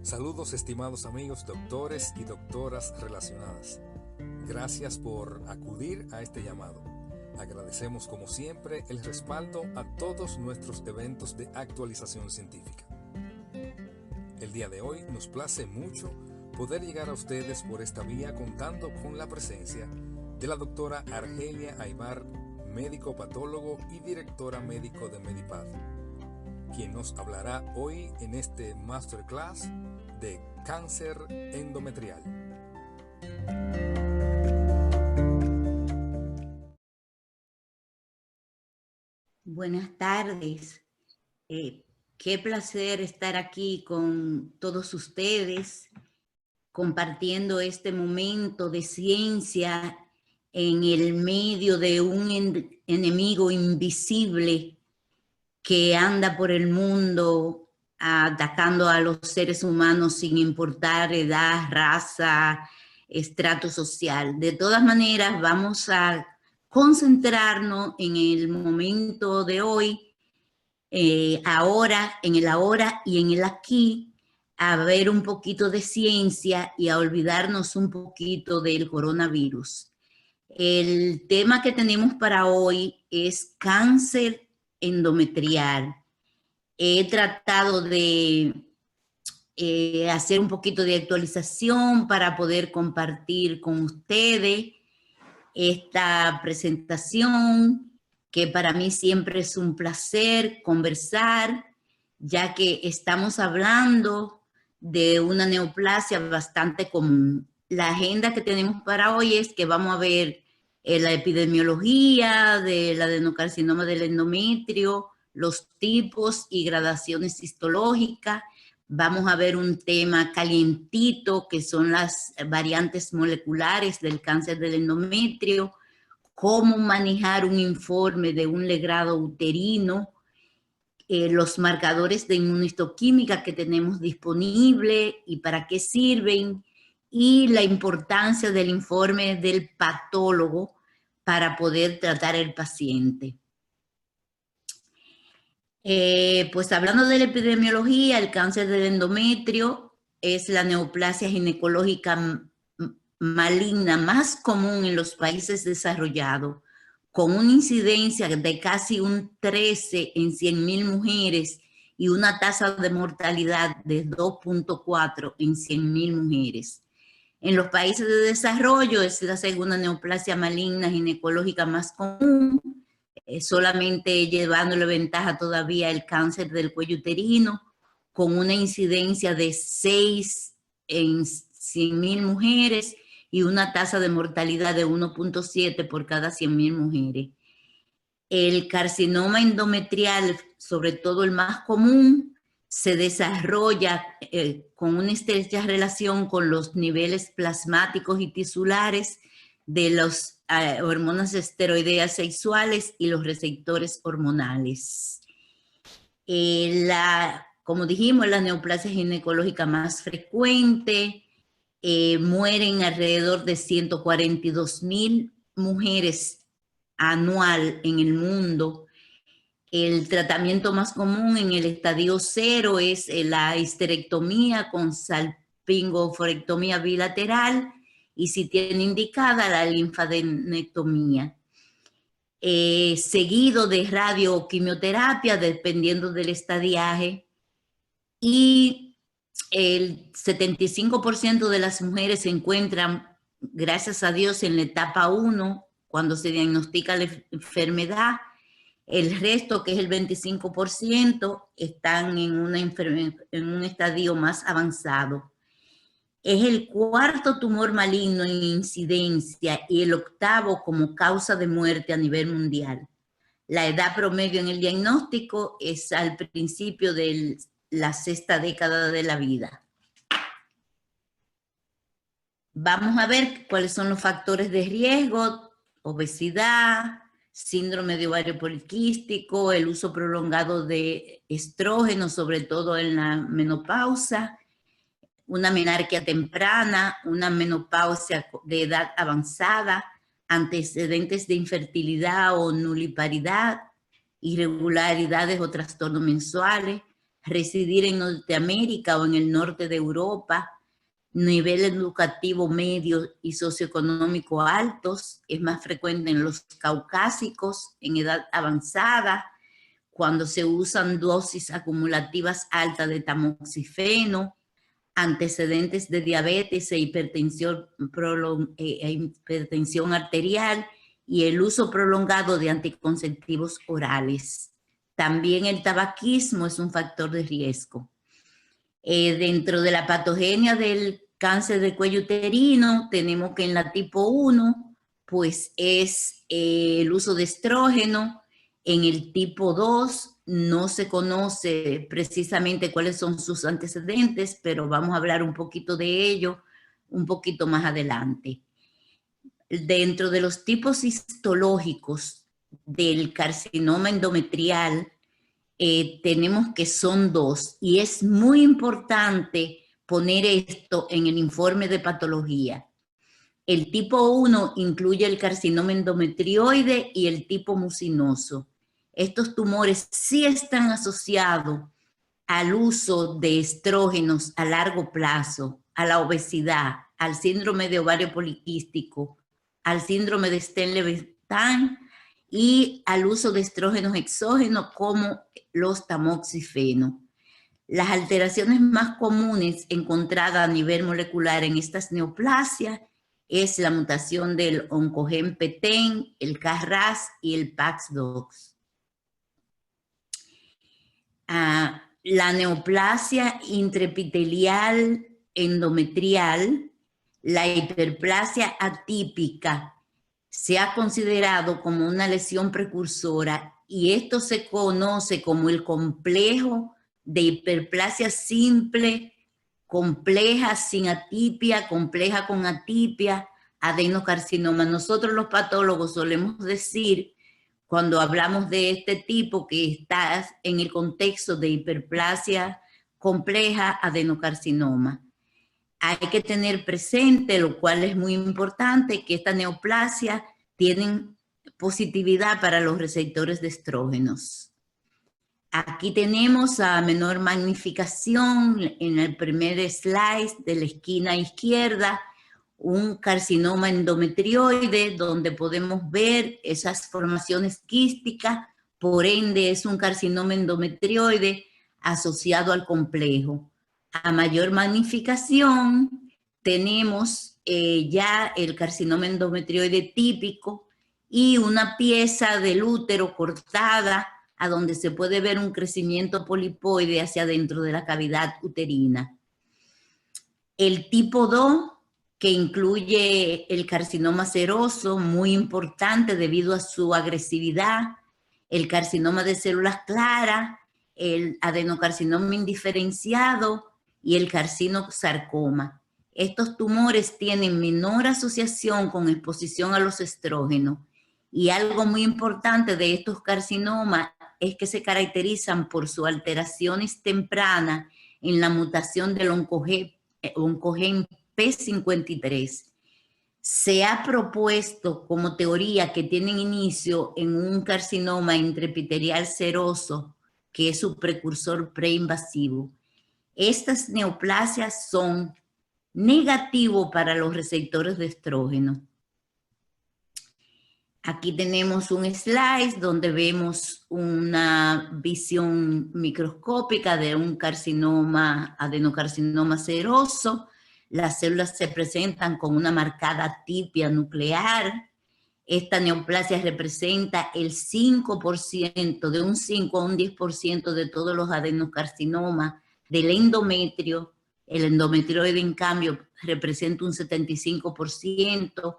Saludos estimados amigos doctores y doctoras relacionadas. Gracias por acudir a este llamado. Agradecemos como siempre el respaldo a todos nuestros eventos de actualización científica. El día de hoy nos place mucho poder llegar a ustedes por esta vía contando con la presencia de la doctora Argelia Aybar, médico patólogo y directora médico de Medipad, quien nos hablará hoy en este masterclass de cáncer endometrial. Buenas tardes. Qué placer estar aquí con todos ustedes, compartiendo este momento de ciencia en el medio de un enemigo invisible que anda por el mundo atacando a los seres humanos sin importar edad, raza, estrato social. De todas maneras, vamos a concentrarnos en el momento de hoy, ahora, en el ahora y en el aquí, a ver un poquito de ciencia y a olvidarnos un poquito del coronavirus. El tema que tenemos para hoy es cáncer endometrial. He tratado de hacer un poquito de actualización para poder compartir con ustedes esta presentación, que para mí siempre es un placer conversar, ya que estamos hablando de una neoplasia bastante común. La agenda que tenemos para hoy es que vamos a ver la epidemiología del adenocarcinoma del endometrio, los tipos y gradaciones histológicas. Vamos a ver un tema calientito, que son las variantes moleculares del cáncer del endometrio, cómo manejar un informe de un legrado uterino, los marcadores de inmunohistoquímica que tenemos disponible y para qué sirven, y la importancia del informe del patólogo para poder tratar el paciente. Pues hablando de la epidemiología, el cáncer del endometrio es la neoplasia ginecológica maligna más común en los países desarrollados, con una incidencia de casi un 13 en 100.000 mujeres y una tasa de mortalidad de 2.4 en 100.000 mujeres. En los países de desarrollo es la segunda neoplasia maligna ginecológica más común, solamente llevándole ventaja todavía el cáncer del cuello uterino, con una incidencia de 6 en 100.000 mujeres y una tasa de mortalidad de 1.7 por cada 100.000 mujeres. El carcinoma endometrial, sobre todo el más común, se desarrolla con una estrecha relación con los niveles plasmáticos y tisulares de las hormonas esteroideas sexuales y los receptores hormonales. Como dijimos, la neoplasia ginecológica más frecuente, mueren alrededor de 142.000 mujeres anual en el mundo. El tratamiento más común en el estadio 0 es la histerectomía con salpingoforectomía bilateral, y si tiene indicada la linfadenectomía, seguido de radioquimioterapia dependiendo del estadiaje, y el 75% de las mujeres se encuentran, gracias a Dios, en la etapa 1 cuando se diagnostica la enfermedad. El resto, que es el 25%, están en un estadio más avanzado. Es el cuarto tumor maligno en incidencia y el octavo como causa de muerte a nivel mundial. La edad promedio en el diagnóstico es al principio de la sexta década de la vida. Vamos a ver cuáles son los factores de riesgo: obesidad, síndrome de ovario poliquístico, el uso prolongado de estrógenos, sobre todo en la menopausia, una menarquia temprana, una menopausia de edad avanzada, antecedentes de infertilidad o nuliparidad, irregularidades o trastornos menstruales, residir en Norteamérica o en el norte de Europa, nivel educativo medio y socioeconómico altos, es más frecuente en los caucásicos, en edad avanzada, cuando se usan dosis acumulativas altas de tamoxifeno, antecedentes de diabetes e hipertensión arterial y el uso prolongado de anticonceptivos orales. También el tabaquismo es un factor de riesgo. Dentro de la patogenia del cáncer de cuello uterino, tenemos que en la tipo 1, pues es el uso de estrógeno. En el tipo 2 no se conoce precisamente cuáles son sus antecedentes, pero vamos a hablar un poquito de ello un poquito más adelante. Dentro de los tipos histológicos del carcinoma endometrial, tenemos que son 2 y es muy importante poner esto en el informe de patología. El tipo 1 incluye el carcinoma endometrioide y el tipo mucinoso. Estos tumores sí están asociados al uso de estrógenos a largo plazo, a la obesidad, al síndrome de ovario poliquístico, al síndrome de Stern-Leventhal y al uso de estrógenos exógenos como los tamoxifenos. Las alteraciones más comunes encontradas a nivel molecular en estas neoplasias es la mutación del oncogen PTEN, el KRAS y el PAX2. La neoplasia intraepitelial endometrial, la hiperplasia atípica, se ha considerado como una lesión precursora y esto se conoce como el complejo de hiperplasia simple, compleja sin atipia, compleja con atipia, adenocarcinoma. Nosotros los patólogos solemos decir, cuando hablamos de este tipo, que está en el contexto de hiperplasia compleja adenocarcinoma. Hay que tener presente, lo cual es muy importante, que esta neoplasia tienen positividad para los receptores de estrógenos. Aquí tenemos a menor magnificación en el primer slide de la esquina izquierda, un carcinoma endometrioide donde podemos ver esas formaciones quísticas, por ende es un carcinoma endometrioide asociado al complejo. A mayor magnificación tenemos ya el carcinoma endometrioide típico y una pieza del útero cortada a donde se puede ver un crecimiento polipoide hacia adentro de la cavidad uterina. El tipo 2, que incluye el carcinoma seroso, muy importante debido a su agresividad, el carcinoma de células claras, el adenocarcinoma indiferenciado y el carcinosarcoma. Estos tumores tienen menor asociación con exposición a los estrógenos y algo muy importante de estos carcinomas es que se caracterizan por sus alteraciones tempranas en la mutación del oncogen P53. Se ha propuesto como teoría que tienen inicio en un carcinoma intraepitelial seroso, que es su precursor preinvasivo. Estas neoplasias son negativos para los receptores de estrógeno. Aquí tenemos un slide donde vemos una visión microscópica de un carcinoma, adenocarcinoma seroso. Las células se presentan con una marcada atipia nuclear. Esta neoplasia representa el 5%, de un 5 a un 10% de todos los adenocarcinomas del endometrio. El endometrioide, en cambio, representa un 75%.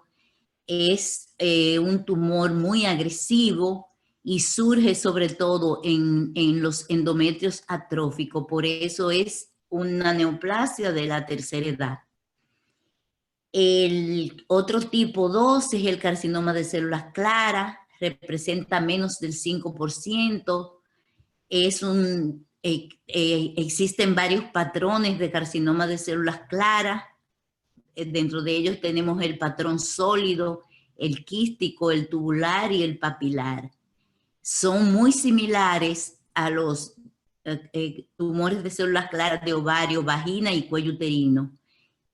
Es un tumor muy agresivo y surge sobre todo en los endometrios atróficos. Por eso es una neoplasia de la tercera edad. El otro tipo 2 es el carcinoma de células claras, representa menos del 5%. Existen varios patrones de carcinoma de células claras. Dentro de ellos tenemos el patrón sólido, el quístico, el tubular y el papilar. Son muy similares a los tumores de células claras de ovario, vagina y cuello uterino.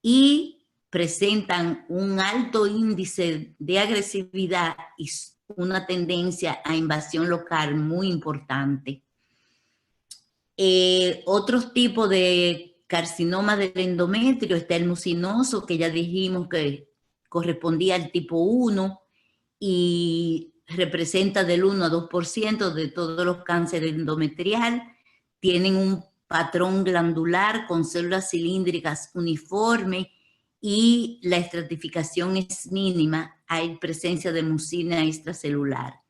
Y presentan un alto índice de agresividad y una tendencia a invasión local muy importante. Otros tipos de carcinoma del endometrio, está el mucinoso, que ya dijimos que correspondía al tipo 1 y representa del 1 a 2% de todos los cánceres endometrial. Tienen un patrón glandular con células cilíndricas uniformes y la estratificación es mínima. Hay presencia de mucina extracelular.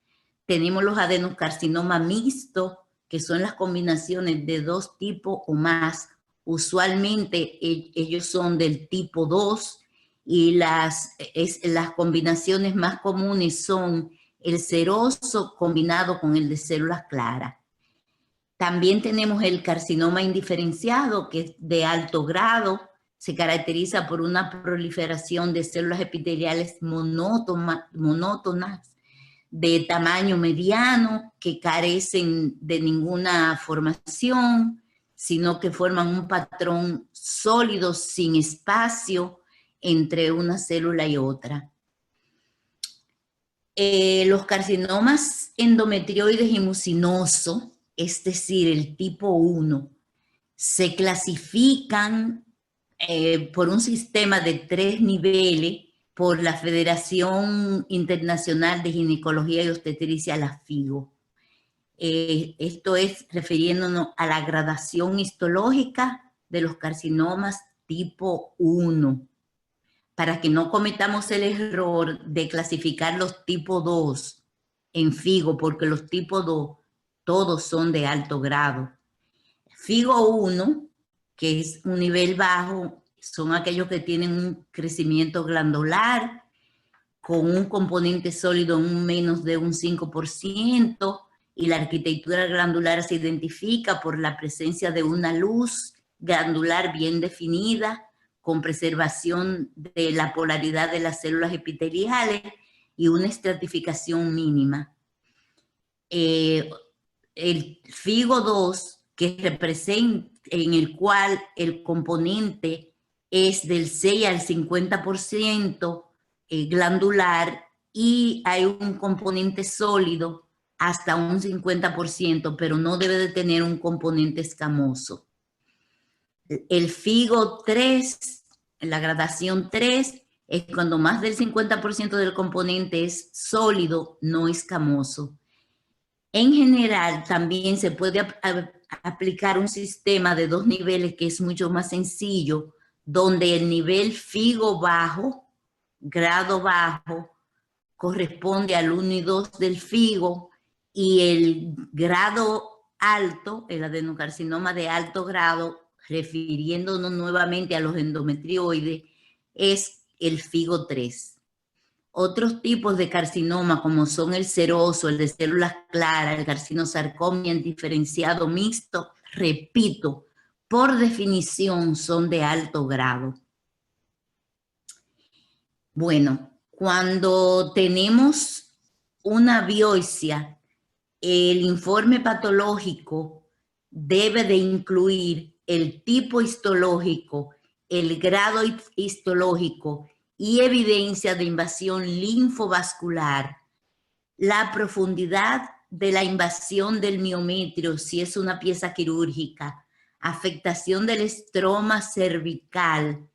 Tenemos los adenocarcinomas mixtos, que son las combinaciones de dos tipos o más. Usualmente ellos son del tipo 2 y las combinaciones más comunes son el seroso combinado con el de células claras. También tenemos el carcinoma indiferenciado, que es de alto grado, se caracteriza por una proliferación de células epiteliales monótonas de tamaño mediano, que carecen de ninguna formación, sino que forman un patrón sólido sin espacio entre una célula y otra. Los carcinomas endometrioides y mucinoso, es decir, el tipo 1, se clasifican por un sistema de 3 niveles por la Federación Internacional de Ginecología y Obstetricia, la FIGO. Esto es refiriéndonos a la gradación histológica de los carcinomas tipo 1, para que no cometamos el error de clasificar los tipo 2 en FIGO, porque los tipo 2 todos son de alto grado. FIGO 1, que es un nivel bajo, son aquellos que tienen un crecimiento glandular con un componente sólido en menos de un 5%, y la arquitectura glandular se identifica por la presencia de una luz glandular bien definida, con preservación de la polaridad de las células epiteliales y una estratificación mínima. El FIGO 2, que representa, en el cual el componente es del 6 al 50% glandular y hay un componente sólido hasta un 50%, pero no debe de tener un componente escamoso. El FIGO 3, la gradación 3, es cuando más del 50% del componente es sólido, no escamoso. En general, también se puede aplicar un sistema de 2 niveles que es mucho más sencillo, donde el nivel FIGO bajo, grado bajo, corresponde al 1 y 2 del FIGO, y el grado alto, el adenocarcinoma de alto grado, refiriéndonos nuevamente a los endometrioides, es el FIGO 3. Otros tipos de carcinoma, como son el seroso, el de células claras, el carcinosarcoma indiferenciado mixto, repito, por definición son de alto grado. Bueno, cuando tenemos una biopsia, el informe patológico debe de incluir el tipo histológico, el grado histológico y evidencia de invasión linfovascular, la profundidad de la invasión del miometrio, si es una pieza quirúrgica, afectación del estroma cervical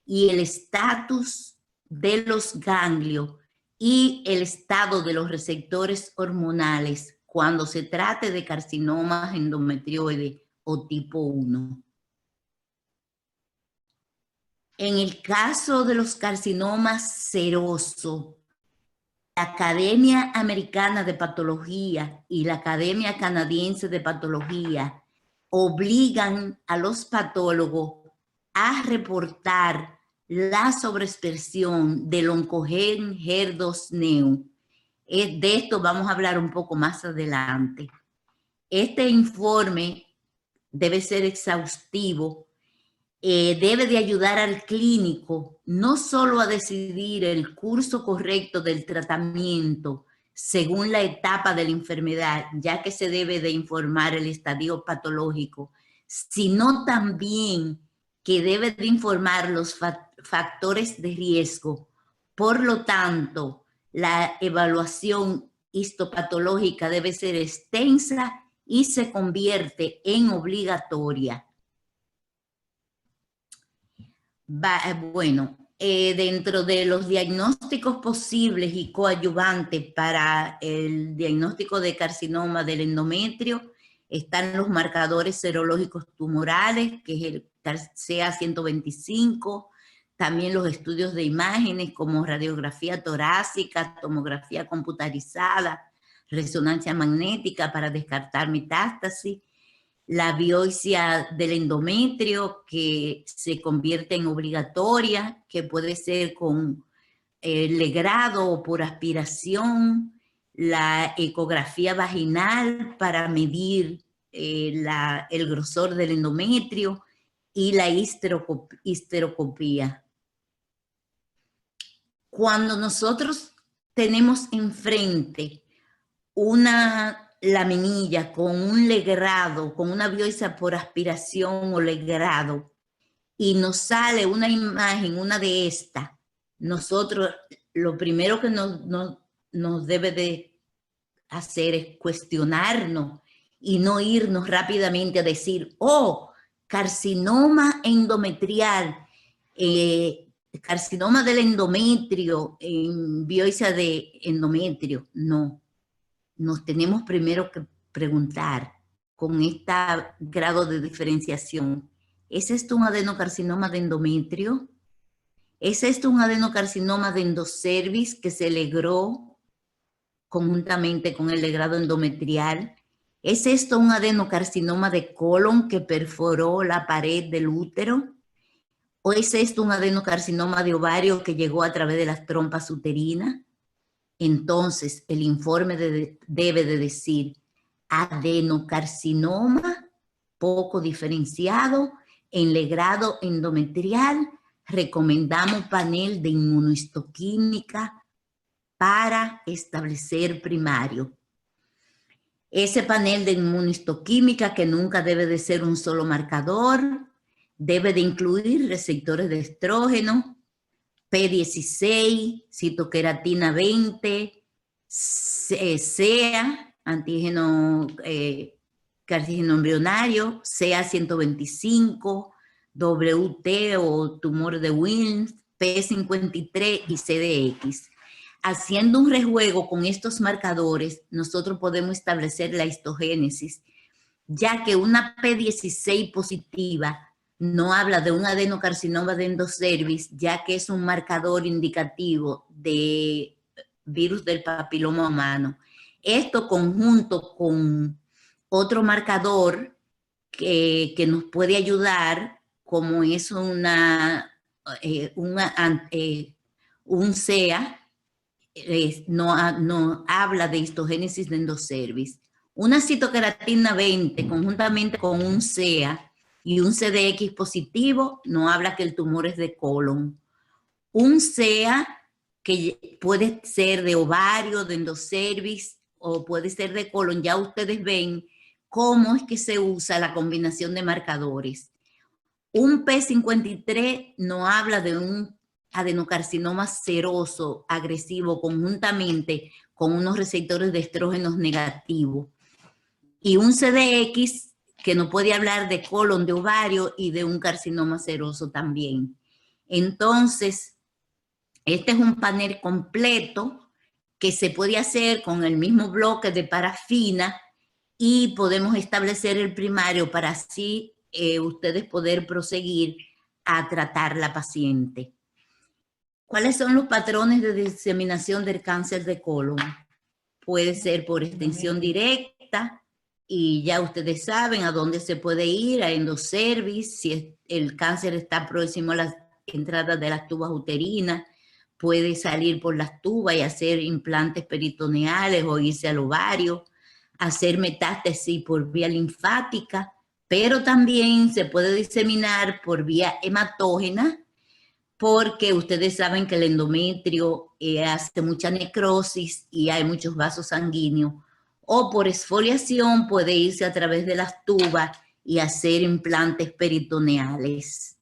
y el estatus de los ganglios y el estado de los receptores hormonales cuando se trate de carcinomas endometrioides o tipo 1. En el caso de los carcinomas serosos, la Academia Americana de Patología y la Academia Canadiense de Patología obligan a los patólogos a reportar la sobreexpresión del oncogen HER2-Neu. De esto vamos a hablar un poco más adelante. Este informe debe ser exhaustivo, debe de ayudar al clínico no solo a decidir el curso correcto del tratamiento, según la etapa de la enfermedad, ya que se debe de informar el estadio patológico, sino también que debe de informar los factores de riesgo. Por lo tanto, la evaluación histopatológica debe ser extensa y se convierte en obligatoria. Bueno, dentro de los diagnósticos posibles y coadyuvantes para el diagnóstico de carcinoma del endometrio están los marcadores serológicos tumorales, que es el CA-125, también los estudios de imágenes como radiografía torácica, tomografía computarizada, resonancia magnética para descartar metástasis, la biopsia del endometrio que se convierte en obligatoria, que puede ser con legrado o por aspiración, la ecografía vaginal para medir el grosor del endometrio y la histeroscopía. Cuando nosotros tenemos enfrente una laminilla con un legrado, con una biopsia por aspiración o legrado, y nos sale una imagen, una de estas, nosotros lo primero que nos debe de hacer es cuestionarnos y no irnos rápidamente a decir, oh, carcinoma endometrial, carcinoma del endometrio, en biopsia de endometrio. No, nos tenemos primero que preguntar con este grado de diferenciación, ¿es esto un adenocarcinoma de endometrio? ¿Es esto un adenocarcinoma de endocervix que se legró conjuntamente con el legrado endometrial? ¿Es esto un adenocarcinoma de colon que perforó la pared del útero? ¿O es esto un adenocarcinoma de ovario que llegó a través de las trompas uterinas? Entonces, el informe debe de decir adenocarcinoma poco diferenciado en legrado endometrial. Recomendamos panel de inmunohistoquímica para establecer primario. Ese panel de inmunohistoquímica, que nunca debe de ser un solo marcador, debe de incluir receptores de estrógeno, P16, citoqueratina 20, CEA, antígeno carcinoma embrionario, CA-125, WT o tumor de Wilms, P53 y CDX. Haciendo un rejuego con estos marcadores, nosotros podemos establecer la histogénesis, ya que una P16 positiva no habla de un adenocarcinoma de endocervix, ya que es un marcador indicativo de virus del papiloma humano. Esto conjunto con otro marcador que nos puede ayudar, como es un CEA, no habla de histogénesis de endocervix. Una citoqueratina 20 conjuntamente con un CEA y un CDX positivo no habla que el tumor es de colon. Un CEA que puede ser de ovario, de endocervix o puede ser de colon, ya ustedes ven cómo es que se usa la combinación de marcadores. Un P53 no habla de un adenocarcinoma seroso agresivo conjuntamente con unos receptores de estrógenos negativos. Y un CDX que no puede hablar de colon, de ovario y de un carcinoma seroso también. Entonces, este es un panel completo que se puede hacer con el mismo bloque de parafina y podemos establecer el primario para así ustedes poder proseguir a tratar la paciente. ¿Cuáles son los patrones de diseminación del cáncer de colon? Puede ser por extensión directa, y ya ustedes saben a dónde se puede ir, a endocervix, si el cáncer está próximo a las entradas de las tubas uterinas, puede salir por las tubas y hacer implantes peritoneales o irse al ovario, hacer metástasis por vía linfática, pero también se puede diseminar por vía hematógena, porque ustedes saben que el endometrio hace mucha necrosis y hay muchos vasos sanguíneos, o por exfoliación puede irse a través de las tubas y hacer implantes peritoneales.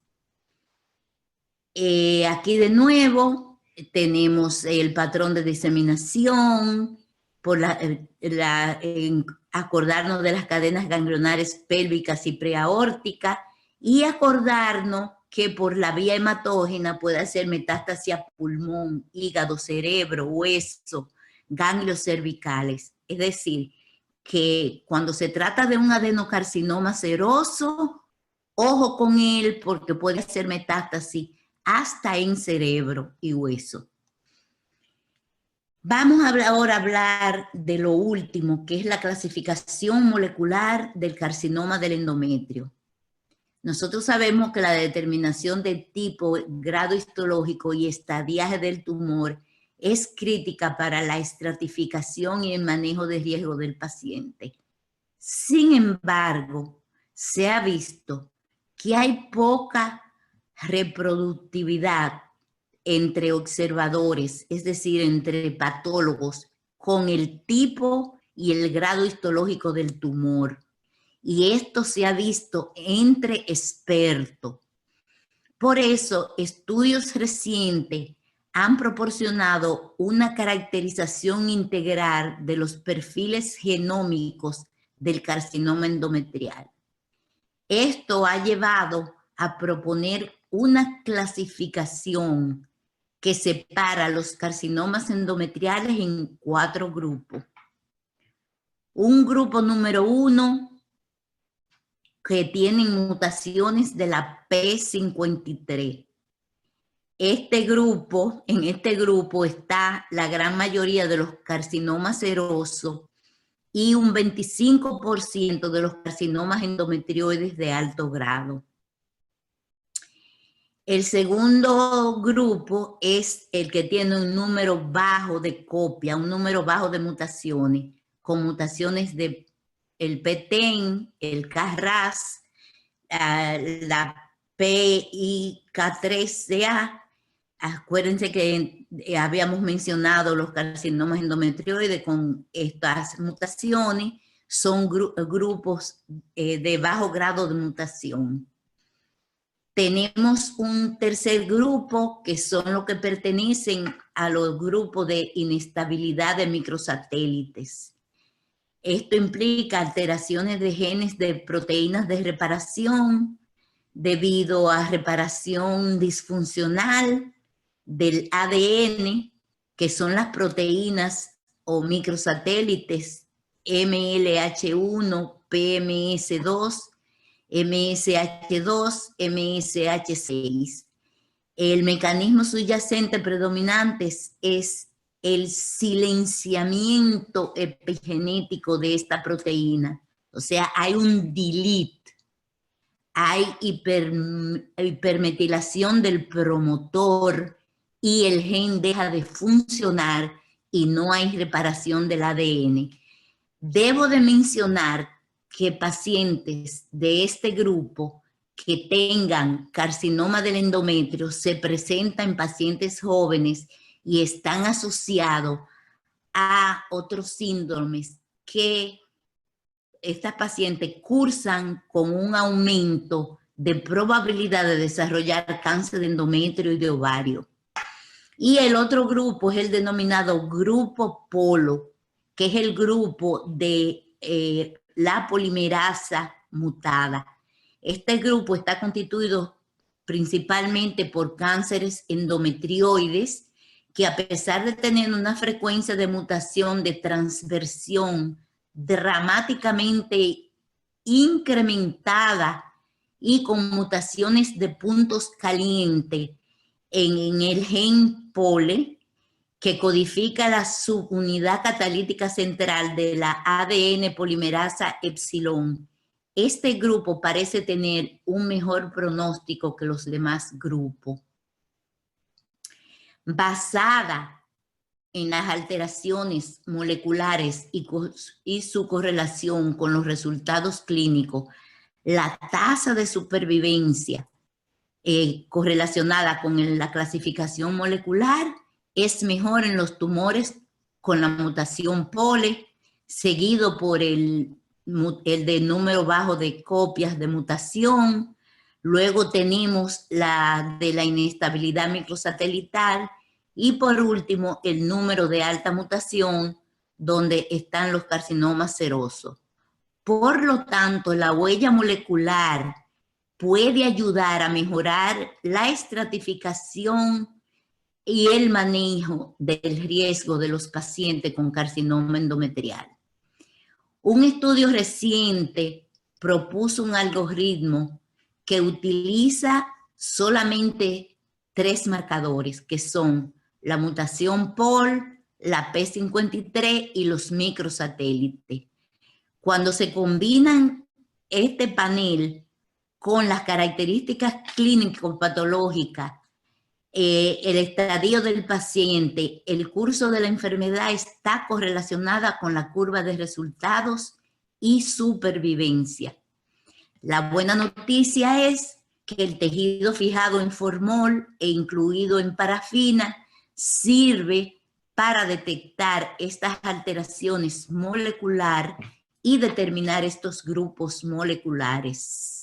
Aquí de nuevo tenemos el patrón de diseminación, por acordarnos de las cadenas ganglionares pélvicas y preaórticas, y acordarnos que por la vía hematógena puede hacer metástasis a pulmón, hígado, cerebro, hueso, ganglios cervicales. Es decir, que cuando se trata de un adenocarcinoma seroso, ojo con él porque puede hacer metástasis hasta en cerebro y hueso. Vamos ahora a hablar de lo último, que es la clasificación molecular del carcinoma del endometrio. Nosotros sabemos que la determinación de tipo, grado histológico y estadiaje del tumor es crítica para la estratificación y el manejo de riesgo del paciente. Sin embargo, se ha visto que hay poca reproductividad entre observadores, es decir, entre patólogos, con el tipo y el grado histológico del tumor. Y esto se ha visto entre expertos. Por eso, estudios recientes han proporcionado una caracterización integral de los perfiles genómicos del carcinoma endometrial. Esto ha llevado a proponer una clasificación que separa los carcinomas endometriales en 4 grupos. Un grupo número 1 que tienen mutaciones de la P53. En este grupo está la gran mayoría de los carcinomas serosos y un 25% de los carcinomas endometrioides de alto grado. El segundo grupo es el que tiene un número bajo de copia, un número bajo de mutaciones, con mutaciones de el PTEN, el KRAS, la PIK3CA. Acuérdense que habíamos mencionado los carcinomas endometrioides con estas mutaciones, son grupos de bajo grado de mutación. Tenemos un tercer grupo que son los que pertenecen a los grupos de inestabilidad de microsatélites. Esto implica alteraciones de genes de proteínas de reparación debido a reparación disfuncional del ADN, que son las proteínas o microsatélites MLH1, PMS2, MSH2, MSH6. El mecanismo subyacente predominante es el silenciamiento epigenético de esta proteína. O sea, hay un delete, hay hipermetilación del promotor y el gen deja de funcionar y no hay reparación del ADN. Debo de mencionar que pacientes de este grupo que tengan carcinoma del endometrio se presentan en pacientes jóvenes y están asociados a otros síndromes que estas pacientes cursan con un aumento de probabilidad de desarrollar cáncer de endometrio y de ovario. Y el otro grupo es el denominado grupo POLO, que es el grupo de la polimerasa mutada. Este grupo está constituido principalmente por cánceres endometrioides que, a pesar de tener una frecuencia de mutación de transversión dramáticamente incrementada y con mutaciones de puntos calientes en el gen POLE, que codifica la subunidad catalítica central de la ADN polimerasa epsilon. Este grupo parece tener un mejor pronóstico que los demás grupos. Basada en las alteraciones moleculares y su correlación con los resultados clínicos, la tasa de supervivencia correlacionada con la clasificación molecular, es mejor en los tumores con la mutación POLE, seguido por el de número bajo de copias de mutación. Luego tenemos la de la inestabilidad microsatelital y por último el número de alta mutación, donde están los carcinomas serosos. Por lo tanto, la huella molecular puede ayudar a mejorar la estratificación y el manejo del riesgo de los pacientes con carcinoma endometrial. Un estudio reciente propuso un algoritmo que utiliza solamente 3 marcadores, que son la mutación POL, la P53 y los microsatélites. Cuando se combinan este panel con las características clínico-patológicas, el estadio del paciente, el curso de la enfermedad está correlacionada con la curva de resultados y supervivencia. La buena noticia es que el tejido fijado en formol e incluido en parafina sirve para detectar estas alteraciones moleculares y determinar estos grupos moleculares.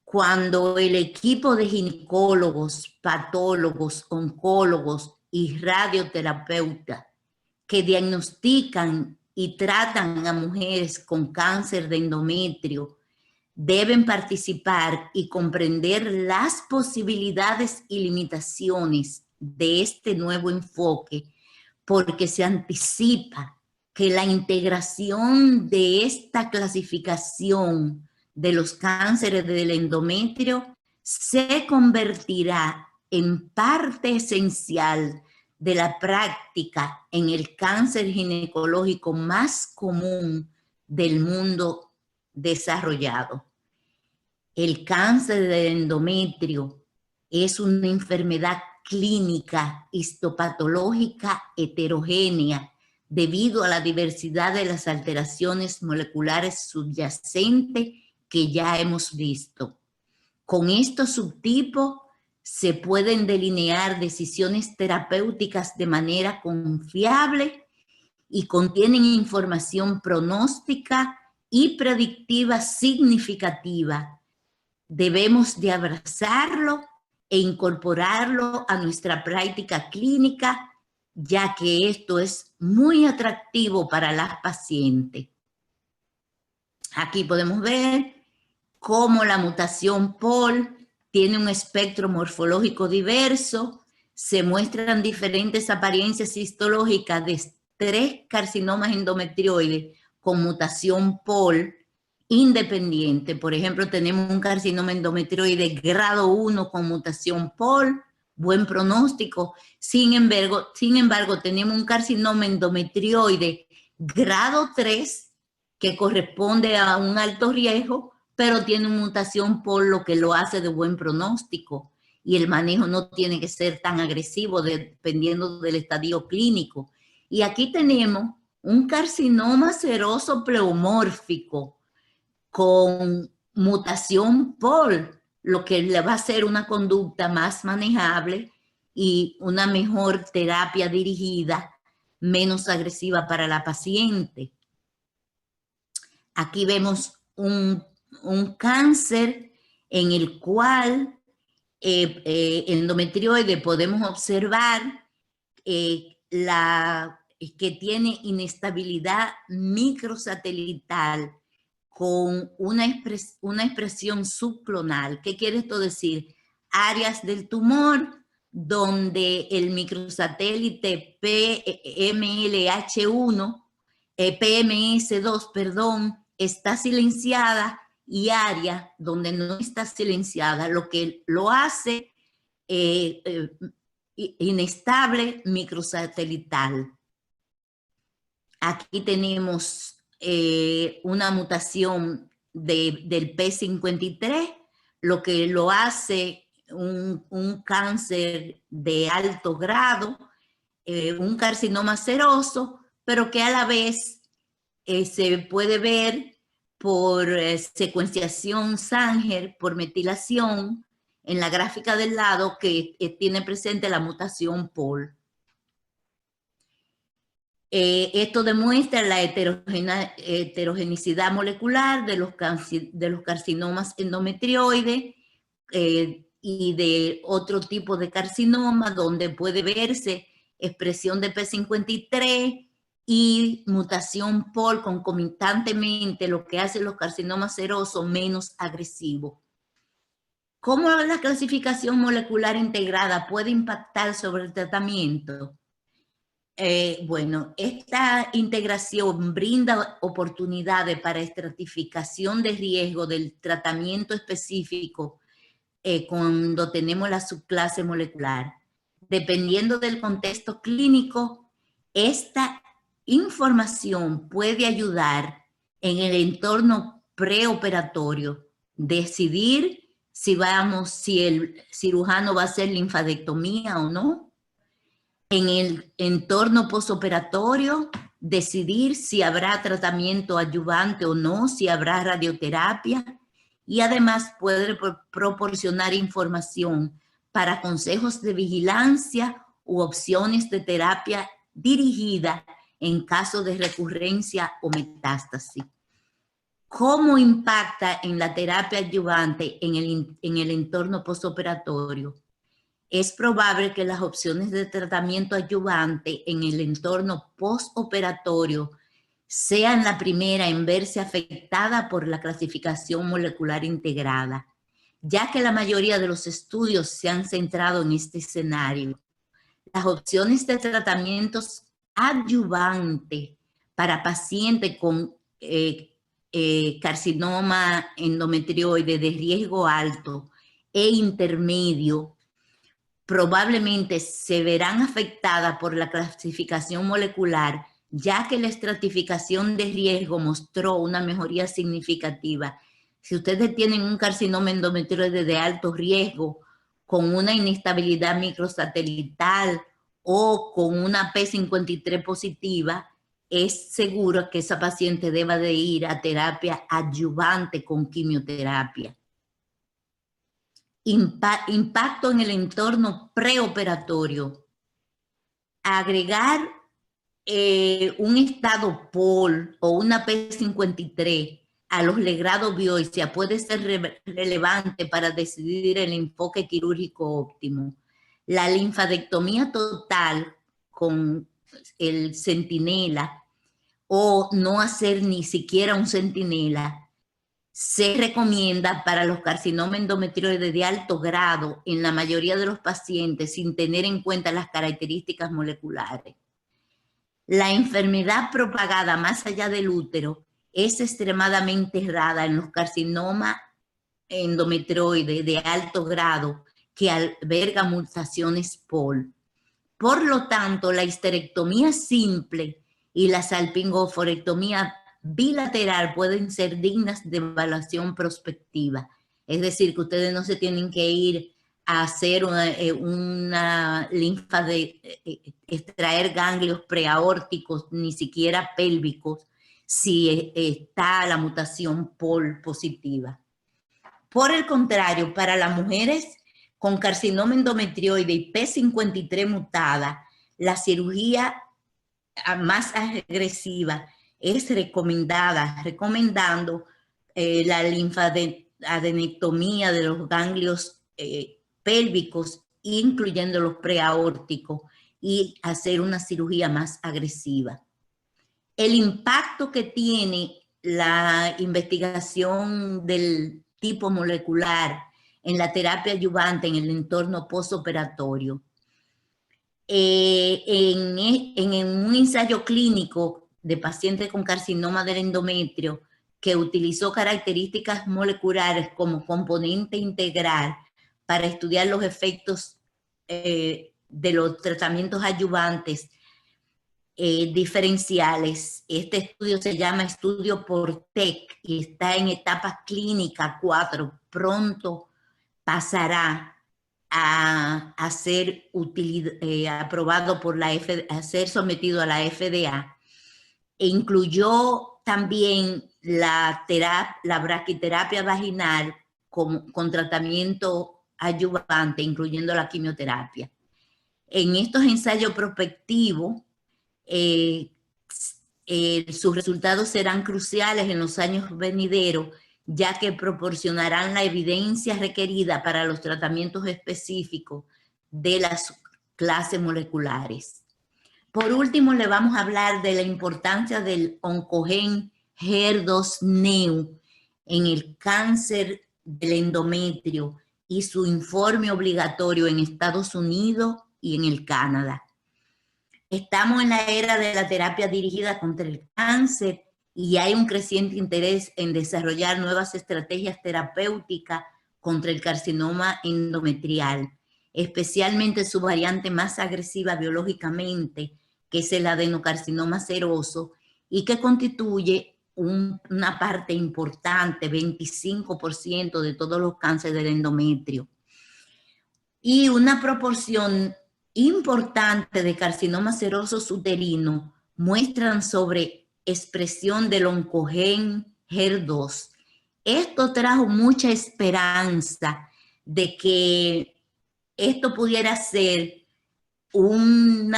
Cuando el equipo de ginecólogos, patólogos, oncólogos y radioterapeutas que diagnostican y tratan a mujeres con cáncer de endometrio deben participar y comprender las posibilidades y limitaciones de este nuevo enfoque, porque se anticipa que la integración de esta clasificación de los cánceres del endometrio se convertirá en parte esencial de la práctica en el cáncer ginecológico más común del mundo desarrollado. El cáncer del endometrio es una enfermedad clínica histopatológica heterogénea debido a la diversidad de las alteraciones moleculares subyacentes que ya hemos visto. Con estos subtipos se pueden delinear decisiones terapéuticas de manera confiable y contienen información pronóstica y predictiva significativa. Debemos de abrazarlo e incorporarlo a nuestra práctica clínica, ya que esto es muy atractivo para las pacientes. Aquí podemos ver cómo la mutación POL tiene un espectro morfológico diverso, se muestran diferentes apariencias histológicas de 3 carcinomas endometrioides con mutación POL independiente. Por ejemplo, tenemos un carcinoma endometrioide grado 1 con mutación POL, buen pronóstico. Sin embargo, tenemos un carcinoma endometrioide grado 3 que corresponde a un alto riesgo, pero tiene mutación POL, lo que lo hace de buen pronóstico. Y el manejo no tiene que ser tan agresivo dependiendo del estadio clínico. Y aquí tenemos un carcinoma seroso pleomórfico con mutación POL, lo que le va a hacer una conducta más manejable y una mejor terapia dirigida, menos agresiva para la paciente. Aquí vemos un cáncer en el cual endometrioide podemos observar que tiene inestabilidad microsatelital con una expresión subclonal. ¿Qué quiere esto decir? Áreas del tumor donde el microsatélite PMS2, perdón, está silenciada, y área donde no está silenciada, lo que lo hace inestable microsatelital. Aquí tenemos una mutación del P53, lo que lo hace un cáncer de alto grado, un carcinoma seroso, pero que a la vez se puede ver por secuenciación Sanger, por metilación, en la gráfica del lado que tiene presente la mutación POL. Esto demuestra la heterogenicidad molecular de los carcinomas endometrioides y de otro tipo de carcinoma, donde puede verse expresión de P53 y mutación POL concomitantemente, lo que hace los carcinomas serosos menos agresivos. ¿Cómo la clasificación molecular integrada puede impactar sobre el tratamiento? Bueno, esta integración brinda oportunidades para estratificación de riesgo del tratamiento específico cuando tenemos la subclase molecular. Dependiendo del contexto clínico, esta información puede ayudar en el entorno preoperatorio, decidir si el cirujano va a hacer linfadectomía o no. En el entorno postoperatorio, decidir si habrá tratamiento adyuvante o no, si habrá radioterapia, y además puede proporcionar información para consejos de vigilancia u opciones de terapia dirigida en caso de recurrencia o metástasis. ¿Cómo impacta en la terapia adyuvante en el entorno postoperatorio? Es probable que las opciones de tratamiento adyuvante en el entorno postoperatorio sean la primera en verse afectada por la clasificación molecular integrada, ya que la mayoría de los estudios se han centrado en este escenario. Las opciones de tratamientos adyuvante para pacientes con carcinoma endometrioide de riesgo alto e intermedio probablemente se verán afectadas por la clasificación molecular, ya que la estratificación de riesgo mostró una mejoría significativa. Si ustedes tienen un carcinoma endometrioide de alto riesgo, con una inestabilidad microsatelital o con una P53 positiva, es seguro que esa paciente deba de ir a terapia adyuvante con quimioterapia. Impacto en el entorno preoperatorio. Agregar un estado POL o una P53 a los legrados biopsia puede ser relevante para decidir el enfoque quirúrgico óptimo. La linfadectomía total con el centinela o no hacer ni siquiera un centinela se recomienda para los carcinomas endometrioides de alto grado en la mayoría de los pacientes sin tener en cuenta las características moleculares. La enfermedad propagada más allá del útero es extremadamente rara en los carcinomas endometrioides de alto grado que albergan mutaciones POL. Por lo tanto, la histerectomía simple y la salpingoforectomía bilateral pueden ser dignas de evaluación prospectiva. Es decir, que ustedes no se tienen que ir a hacer una linfa de extraer ganglios preaórticos, ni siquiera pélvicos, si está la mutación POL positiva. Por el contrario, para las mujeres con carcinoma endometrioide y P53 mutada, la cirugía más agresiva es recomendando la linfadenectomía de los ganglios pélvicos, incluyendo los preaórticos, y hacer una cirugía más agresiva. El impacto que tiene la investigación del tipo molecular en la terapia adyuvante en el entorno postoperatorio. En un ensayo clínico de pacientes con carcinoma del endometrio que utilizó características moleculares como componente integral para estudiar los efectos de los tratamientos adyuvantes diferenciales. Este estudio se llama estudio PORTEC y está en etapa clínica 4. Pronto pasará a ser aprobado por a ser sometido a la FDA, e incluyó también la braquiterapia vaginal con tratamiento adyuvante, incluyendo la quimioterapia. En estos ensayos prospectivos, sus resultados serán cruciales en los años venideros, ya que proporcionarán la evidencia requerida para los tratamientos específicos de las clases moleculares. Por último, le vamos a hablar de la importancia del oncogen HER2-Neu en el cáncer del endometrio y su informe obligatorio en Estados Unidos y en el Canadá. Estamos en la era de la terapia dirigida contra el cáncer y hay un creciente interés en desarrollar nuevas estrategias terapéuticas contra el carcinoma endometrial, especialmente su variante más agresiva biológicamente, que es el adenocarcinoma seroso, y que constituye una parte importante, 25% de todos los cánceres del endometrio. Y una proporción importante de carcinomas serosos uterinos muestran sobre expresión del oncogen HER2. Esto trajo mucha esperanza de que esto pudiera ser un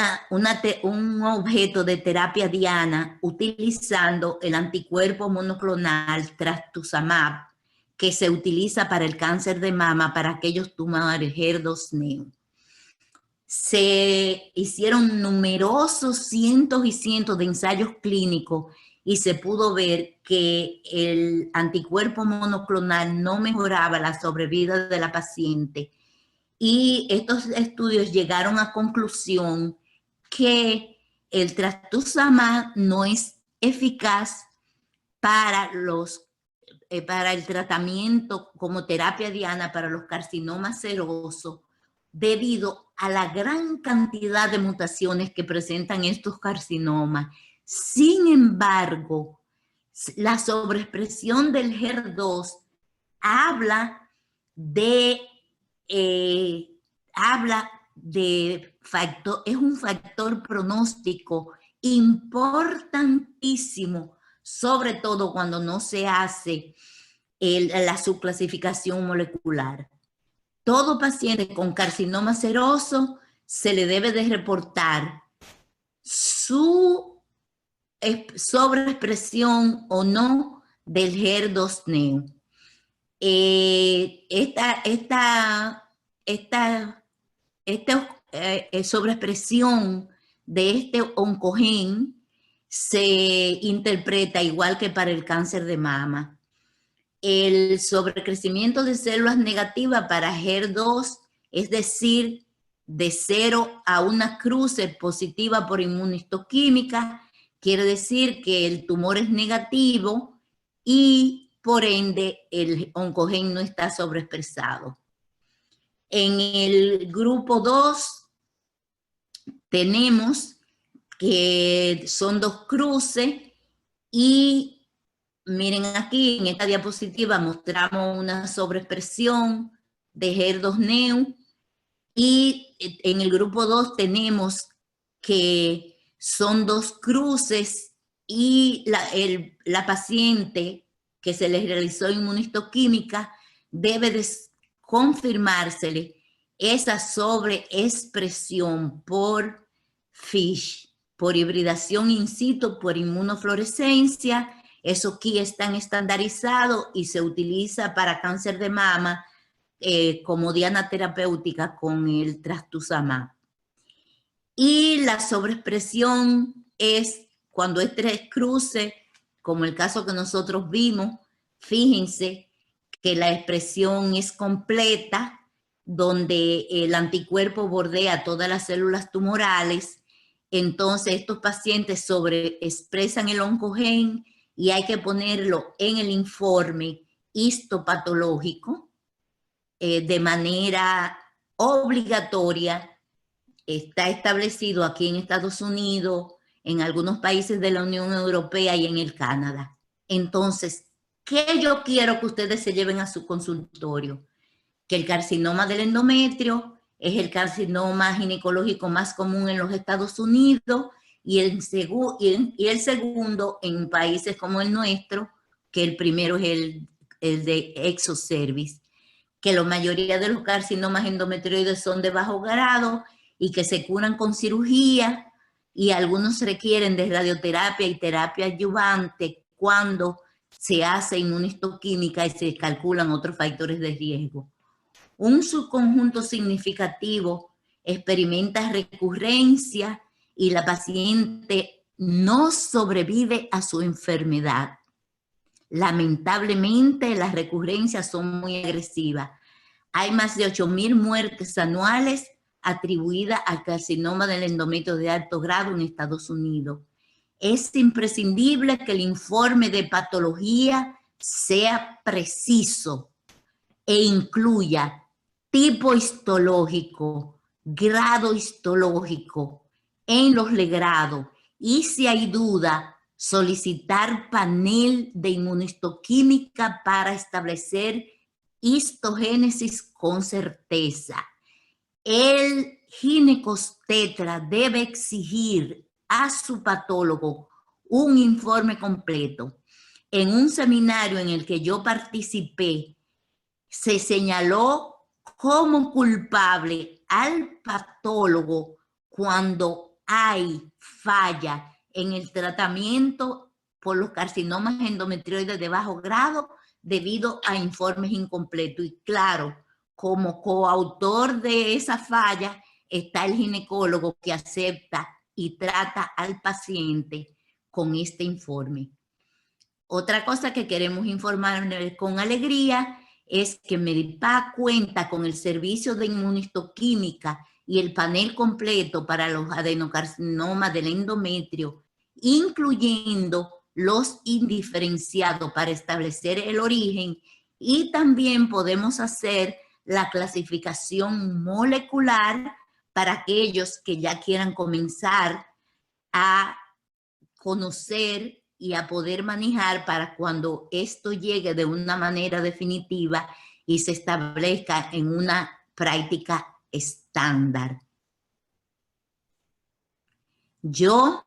objeto de terapia diana utilizando el anticuerpo monoclonal trastuzumab, que se utiliza para el cáncer de mama para aquellos tumores HER2-Neu. Se hicieron numerosos cientos y cientos de ensayos clínicos y se pudo ver que el anticuerpo monoclonal no mejoraba la sobrevida de la paciente. Y estos estudios llegaron a conclusión que el trastuzumab no es eficaz para el tratamiento como terapia diana para los carcinomas serosos, debido a la gran cantidad de mutaciones que presentan estos carcinomas. Sin embargo, la sobreexpresión del HER2 habla de factor, es un factor pronóstico importantísimo, sobre todo cuando no se hace la subclasificación molecular. Todo paciente con carcinoma seroso se le debe de reportar su sobreexpresión o no del HER2-Neu. Sobreexpresión de este oncogen se interpreta igual que para el cáncer de mama. El sobrecrecimiento de células negativas para HER2, es decir, de 0 a una cruce positiva por inmunohistoquímica, quiere decir que el tumor es negativo y por ende el oncogen no está sobreexpresado. En el grupo 2 tenemos que son 2 cruces y miren aquí en esta diapositiva mostramos una sobreexpresión de HER2-Neu y en el grupo 2 tenemos que son 2 cruces y la paciente que se le realizó inmunohistoquímica debe de confirmársele esa sobreexpresión por FISH, por hibridación in situ, por inmunofluorescencia. Eso aquí están estandarizados y se utiliza para cáncer de mama como diana terapéutica con el trastuzumab. Y la sobreexpresión es cuando es 3 cruces, como el caso que nosotros vimos. Fíjense que la expresión es completa, donde el anticuerpo bordea todas las células tumorales. Entonces estos pacientes sobreexpresan el oncogen y hay que ponerlo en el informe histopatológico de manera obligatoria. Está establecido aquí en Estados Unidos, en algunos países de la Unión Europea y en el Canadá. Entonces, ¿qué yo quiero que ustedes se lleven a su consultorio? Que el carcinoma del endometrio es el carcinoma ginecológico más común en los Estados Unidos, y el segundo en países como el nuestro, que el primero es el de Exocervix, que la mayoría de los carcinomas endometrioides son de bajo grado y que se curan con cirugía, y algunos requieren de radioterapia y terapia adyuvante cuando se hace inmunistoquímica y se calculan otros factores de riesgo. Un subconjunto significativo experimenta recurrencia y la paciente no sobrevive a su enfermedad. Lamentablemente, las recurrencias son muy agresivas. Hay más de 8.000 muertes anuales atribuidas al carcinoma del endometrio de alto grado en Estados Unidos. Es imprescindible que el informe de patología sea preciso e incluya tipo histológico, grado histológico en los legrados, y si hay duda, solicitar panel de inmunistoquímica para establecer histogénesis con certeza. El ginecobstetra debe exigir a su patólogo un informe completo. En un seminario en el que yo participé, se señaló como culpable al patólogo cuando hay falla en el tratamiento por los carcinomas endometrioides de bajo grado debido a informes incompletos. Y claro, como coautor de esa falla está el ginecólogo que acepta y trata al paciente con este informe. Otra cosa que queremos informar con alegría es que Medipaz cuenta con el servicio de inmunistoquímica y el panel completo para los adenocarcinomas del endometrio, incluyendo los indiferenciados para establecer el origen, y también podemos hacer la clasificación molecular para aquellos que ya quieran comenzar a conocer y a poder manejar para cuando esto llegue de una manera definitiva y se establezca en una práctica estándar. Yo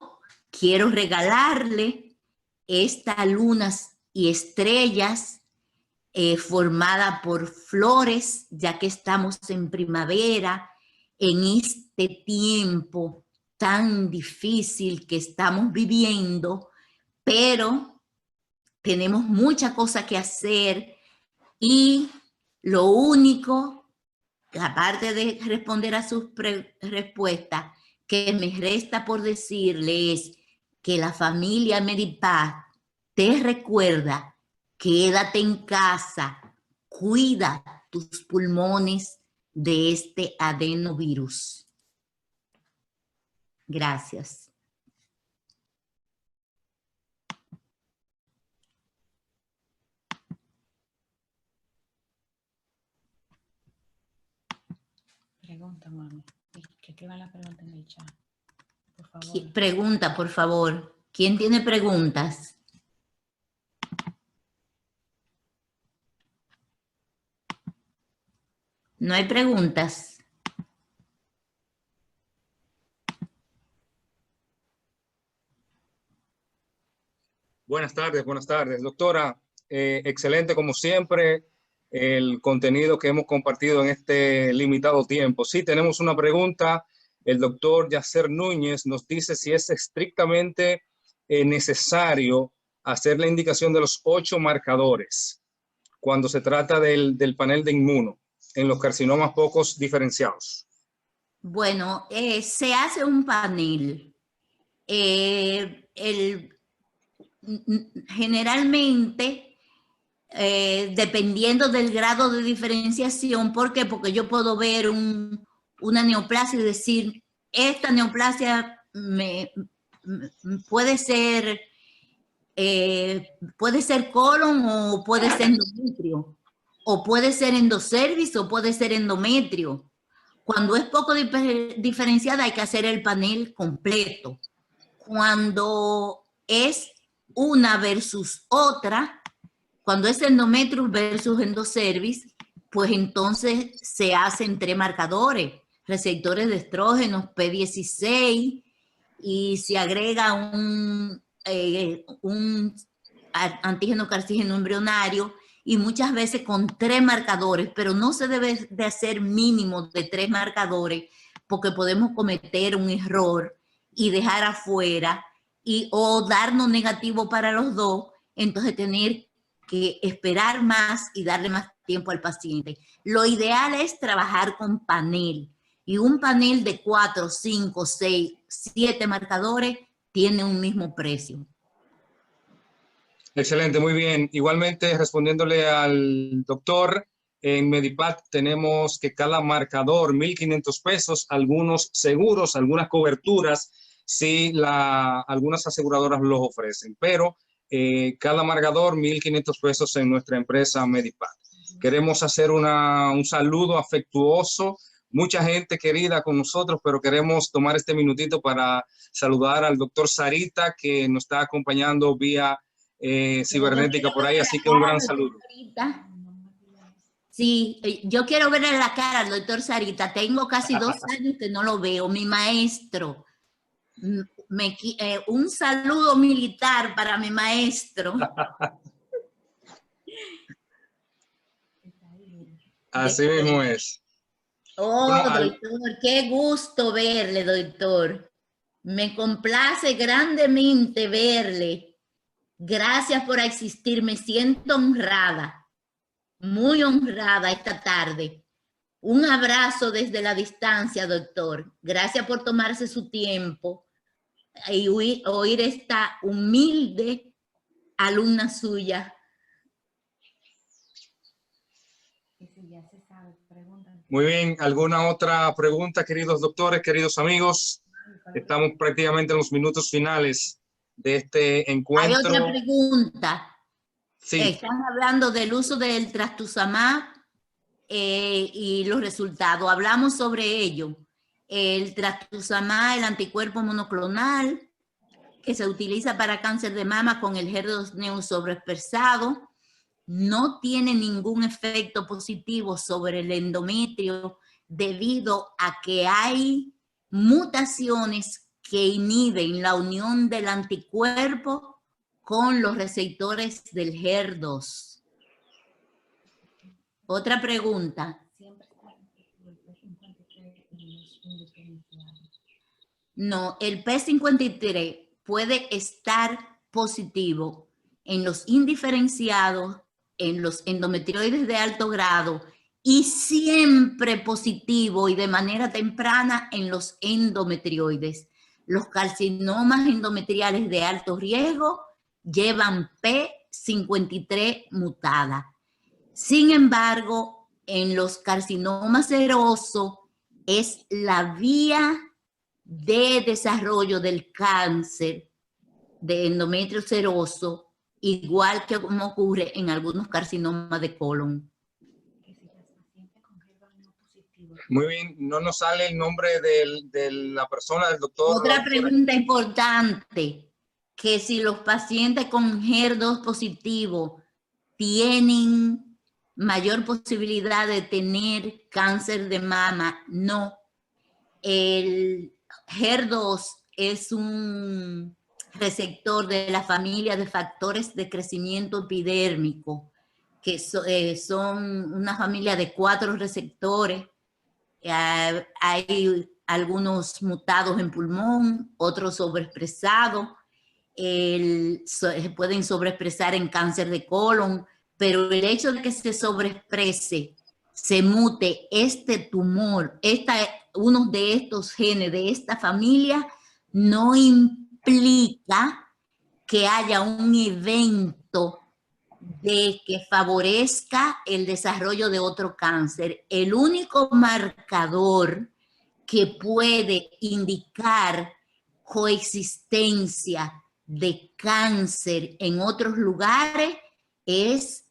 quiero regalarle estas lunas y estrellas formada por flores, ya que estamos en primavera, en este tiempo tan difícil que estamos viviendo, pero tenemos muchas cosas que hacer, y lo único, aparte de responder a sus respuestas, que me resta por decirle es que la familia Medipaz te recuerda: quédate en casa, cuida tus pulmones de este adenovirus. Gracias. Pregunta, mami. Que escriban la pregunta en el chat, por favor. Pregunta, por favor. ¿Quién tiene preguntas? ¿No hay preguntas? Buenas tardes, doctora. Excelente como siempre el contenido que hemos compartido en este limitado tiempo. Sí, tenemos una pregunta. El doctor Yacer Núñez nos dice si es estrictamente necesario hacer la indicación de los 8 marcadores cuando se trata del panel de inmuno en los carcinomas pocos diferenciados. Bueno, se hace un panel. Generalmente, dependiendo del grado de diferenciación. ¿Por qué? Porque yo puedo ver una neoplasia y decir, esta neoplasia puede ser colon, o puede ser endometrio, o puede ser endocervix, o puede ser endometrio. Cuando es poco diferenciada hay que hacer el panel completo. Cuando es una versus otra, cuando es endometrium versus endocervix, pues entonces se hacen 3 marcadores: receptores de estrógenos, P16 y se agrega un antígeno carcígeno embrionario, y muchas veces con 3 marcadores, pero no se debe de hacer mínimo de 3 marcadores porque podemos cometer un error y dejar afuera o darnos negativo para los dos, entonces tener que esperar más y darle más tiempo al paciente. Lo ideal es trabajar con panel, y un panel de 4, 5, 6, 7 marcadores tiene un mismo precio. Excelente, muy bien. Igualmente, respondiéndole al doctor, en Medipac tenemos que cada marcador, 1,500 pesos, algunos seguros, algunas coberturas, sí, algunas aseguradoras los ofrecen, pero cada marcador, 1,500 pesos en nuestra empresa Medipac. Queremos hacer un saludo afectuoso. Mucha gente querida con nosotros, pero queremos tomar este minutito para saludar al doctor Sarita, que nos está acompañando vía cibernética por ahí, así que un gran saludo. Sí, yo quiero verle la cara al doctor Sarita. Tengo casi 2 años que no lo veo. Mi maestro. Un saludo militar para mi maestro. Así mismo es. Oh, doctor, qué gusto verle, doctor. Me complace grandemente verle. Gracias por existir, me siento honrada, muy honrada esta tarde. Un abrazo desde la distancia, doctor. Gracias por tomarse su tiempo y oír esta humilde alumna suya. Muy bien, ¿alguna otra pregunta, queridos doctores, queridos amigos? Estamos prácticamente en los minutos finales de este encuentro. Hay otra pregunta. Sí. Están hablando del uso del trastuzumab y los resultados. Hablamos sobre ello. El trastuzumab, el anticuerpo monoclonal, que se utiliza para cáncer de mama con el HER2 sobreexpresado, no tiene ningún efecto positivo sobre el endometrio debido a que hay mutaciones que inhiben la unión del anticuerpo con los receptores del HER2. Otra pregunta. No, el P53 puede estar positivo en los indiferenciados, en los endometrioides de alto grado, y siempre positivo y de manera temprana en los endometrioides. Los carcinomas endometriales de alto riesgo llevan P53 mutada. Sin embargo, en los carcinomas serosos es la vía de desarrollo del cáncer de endometrio seroso, igual que como ocurre en algunos carcinomas de colon. Muy bien, no nos sale el nombre de la persona, del doctor. Otra pregunta importante, que si los pacientes con HER2 positivo tienen mayor posibilidad de tener cáncer de mama. No. El HER2 es un receptor de la familia de factores de crecimiento epidérmico, que son una familia de 4 receptores. Hay algunos mutados en pulmón, otros sobreexpresados, se pueden sobreexpresar en cáncer de colon, pero el hecho de que se sobreexprese, se mute este tumor, uno de estos genes de esta familia, no implica que haya un evento de que favorezca el desarrollo de otro cáncer. El único marcador que puede indicar coexistencia de cáncer en otros lugares es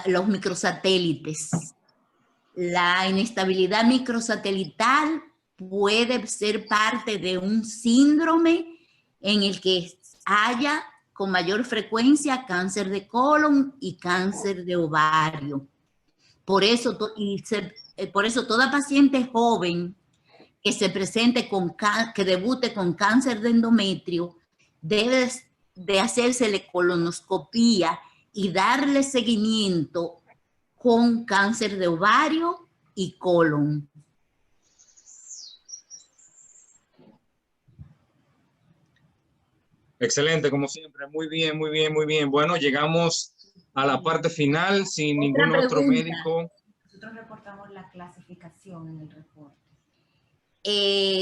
los microsatélites. La inestabilidad microsatelital puede ser parte de un síndrome en el que haya con mayor frecuencia cáncer de colon y cáncer de ovario. Por eso toda paciente joven que se presente que debute con cáncer de endometrio, debe de hacérsele colonoscopía y darle seguimiento con cáncer de ovario y colon. Excelente, como siempre. Muy bien, muy bien, muy bien. Bueno, llegamos a la parte final sin ningún otro médico. Nosotros reportamos la clasificación en el reporte.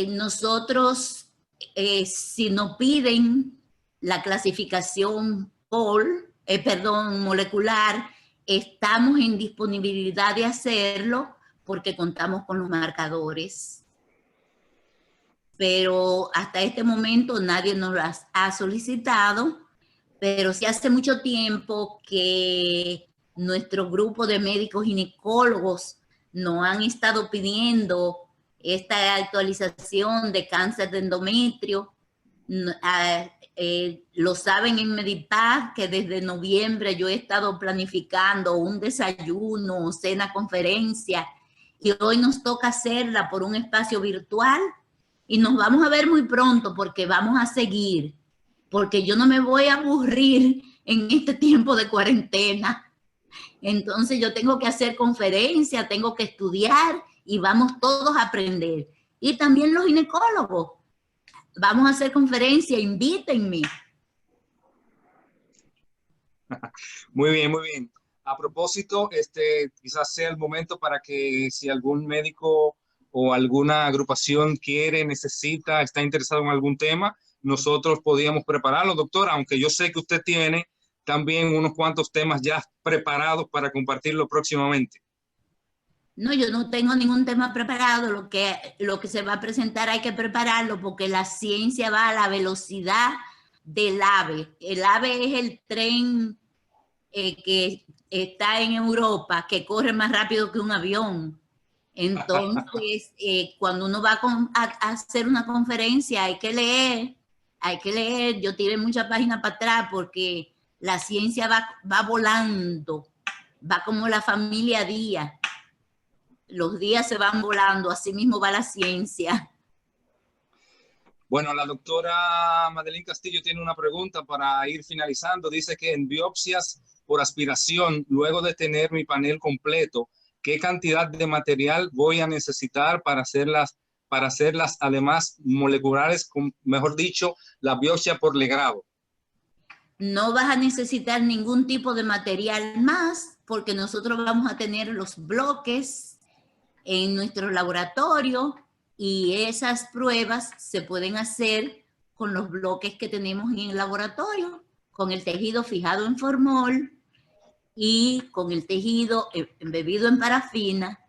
Nosotros, si nos piden la clasificación molecular, estamos en disponibilidad de hacerlo porque contamos con los marcadores. Pero hasta este momento nadie nos las ha solicitado, pero sí hace mucho tiempo que nuestro grupo de médicos ginecólogos nos han estado pidiendo esta actualización de cáncer de endometrio. Lo saben en Medipaz que desde noviembre yo he estado planificando un desayuno, cena, conferencia, y hoy nos toca hacerla por un espacio virtual. Y nos vamos a ver muy pronto porque vamos a seguir, porque yo no me voy a aburrir en este tiempo de cuarentena. Entonces yo tengo que hacer conferencias, tengo que estudiar y vamos todos a aprender. Y también los ginecólogos. Vamos a hacer conferencias, invítenme. Muy bien, muy bien. A propósito, quizás sea el momento para que si algún médico o alguna agrupación quiere, necesita, está interesado en algún tema, nosotros podíamos prepararlo, doctora, aunque yo sé que usted tiene también unos cuantos temas ya preparados para compartirlo próximamente. No, yo no tengo ningún tema preparado. Lo que se va a presentar hay que prepararlo porque la ciencia va a la velocidad del AVE. El AVE es el tren que está en Europa, que corre más rápido que un avión. Entonces, cuando uno va a hacer una conferencia, hay que leer. Yo tiré muchas páginas para atrás porque la ciencia va volando, va como la familia Díaz. Los días se van volando, así mismo va la ciencia. Bueno, la doctora Madeline Castillo tiene una pregunta para ir finalizando. Dice que en biopsias por aspiración, luego de tener mi panel completo, ¿qué cantidad de material voy a necesitar para hacerlas además moleculares, mejor dicho, la biopsia por legrado? No vas a necesitar ningún tipo de material más porque nosotros vamos a tener los bloques en nuestro laboratorio y esas pruebas se pueden hacer con los bloques que tenemos en el laboratorio, con el tejido fijado en formol y con el tejido embebido en parafina.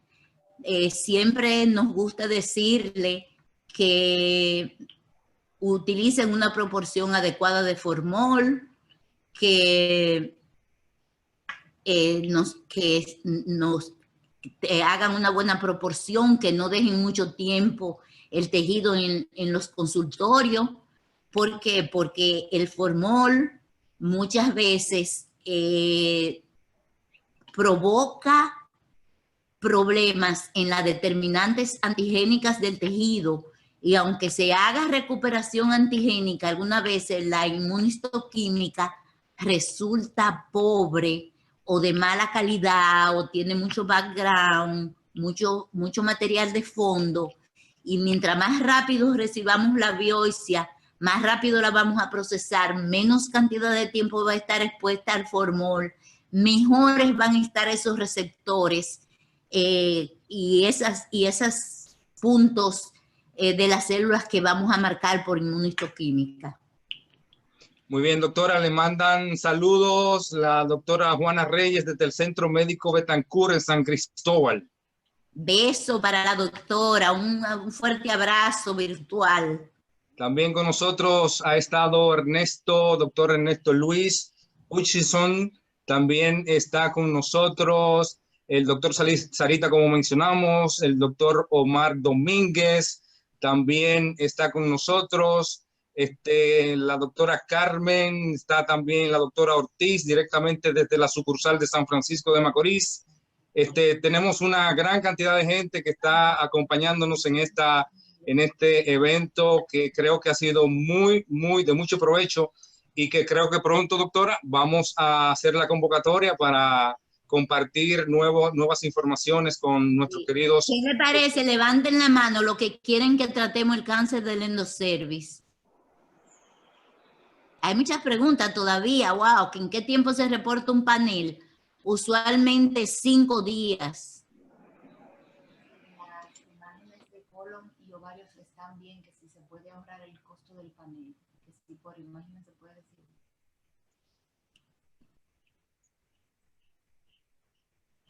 Siempre nos gusta decirle que utilicen una proporción adecuada de formol, que nos hagan una buena proporción, que no dejen mucho tiempo el tejido en los consultorios. ¿Por qué? Porque el formol muchas veces provoca problemas en las determinantes antigénicas del tejido, y aunque se haga recuperación antigénica, algunas veces la inmunistoquímica resulta pobre o de mala calidad o tiene mucho background, mucho material de fondo, y mientras más rápido recibamos la biopsia, más rápido la vamos a procesar, menos cantidad de tiempo va a estar expuesta al formol, mejores van a estar esos receptores y esos puntos de las células que vamos a marcar por inmunistoquímica. Muy bien, doctora, le mandan saludos la doctora Juana Reyes desde el Centro Médico Betancourt en San Cristóbal. Beso para la doctora, un fuerte abrazo virtual. También con nosotros ha estado doctor Ernesto Luis Hutchison, también está con nosotros el doctor Sarita, como mencionamos, el doctor Omar Domínguez, también está con nosotros la doctora Carmen, está también la doctora Ortiz, directamente desde la sucursal de San Francisco de Macorís. Tenemos una gran cantidad de gente que está acompañándonos en en este evento que creo que ha sido de mucho provecho y que creo que pronto, doctora, vamos a hacer la convocatoria para compartir nuevas informaciones con nuestros queridos. ¿Qué le parece? Levanten la mano los que quieren que tratemos el cáncer del endocervix. Hay muchas preguntas todavía. Wow, ¿en qué tiempo se reporta un panel? Usualmente 5 días. Las imágenes de colon y ovarios están bien, que si se puede ahorrar el costo del panel, que si por imágenes se puede decir.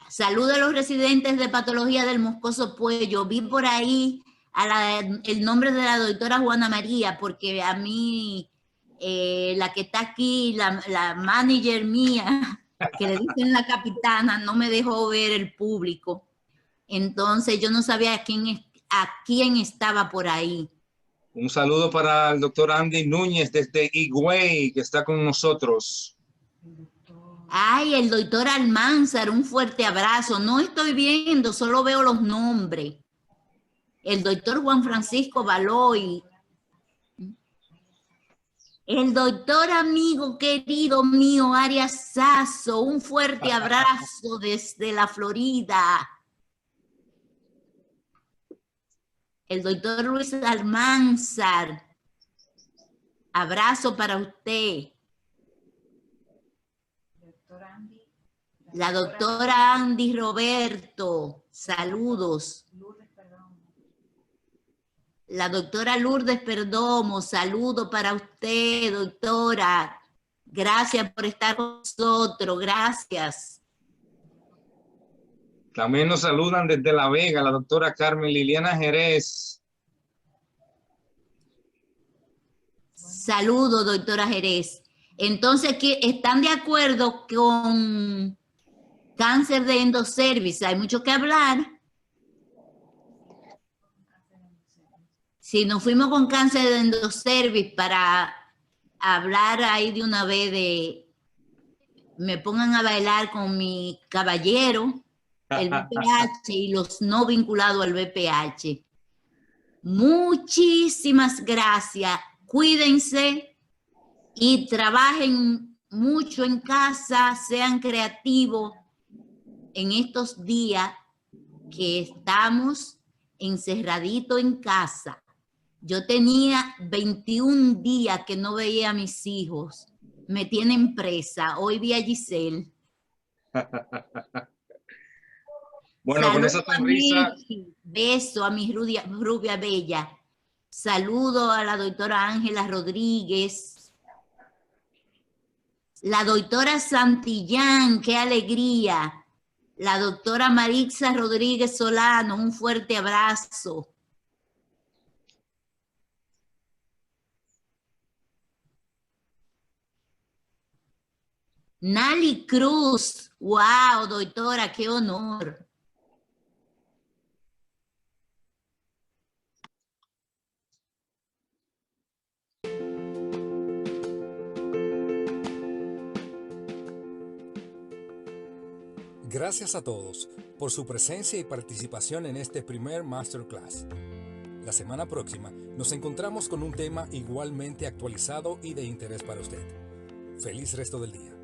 Saludo a los residentes de patología del moscoso cuello. Vi por ahí el nombre de la doctora Juana María, porque a mí, la que está aquí, la manager mía, que le dicen la capitana, no me dejó ver el público. Entonces yo no sabía a quién estaba por ahí. Un saludo para el doctor Andy Núñez desde Higüey, que está con nosotros. Ay, el doctor Almanzar, un fuerte abrazo. No estoy viendo, solo veo los nombres. El doctor Juan Francisco Baloy. El doctor amigo querido mío, Arias Sasso, un fuerte abrazo desde la Florida. El doctor Luis Almanzar, abrazo para usted. La doctora Andy Roberto, saludos. La doctora Lourdes Perdomo, saludo para usted, doctora. Gracias por estar con nosotros, gracias. También nos saludan desde La Vega, la doctora Carmen Liliana Jerez. Saludo, doctora Jerez. Entonces, ¿están de acuerdo con cáncer de endocervix? Hay mucho que hablar. Si nos fuimos con cáncer de endocervix para hablar ahí de una vez me pongan a bailar con mi caballero, el BPH y los no vinculados al BPH. Muchísimas gracias. Cuídense y trabajen mucho en casa, sean creativos en estos días que estamos encerraditos en casa. Yo tenía 21 días que no veía a mis hijos. Me tienen presa. Hoy vi a Giselle. Bueno, saludo con esa sonrisa. Beso a mi rubia bella. Saludo a la doctora Ángela Rodríguez. La doctora Santillán, qué alegría. La doctora Marixa Rodríguez Solano, un fuerte abrazo. Nali Cruz, wow, doctora, qué honor. Gracias a todos por su presencia y participación en este primer Masterclass. La semana próxima nos encontramos con un tema igualmente actualizado y de interés para usted. Feliz resto del día.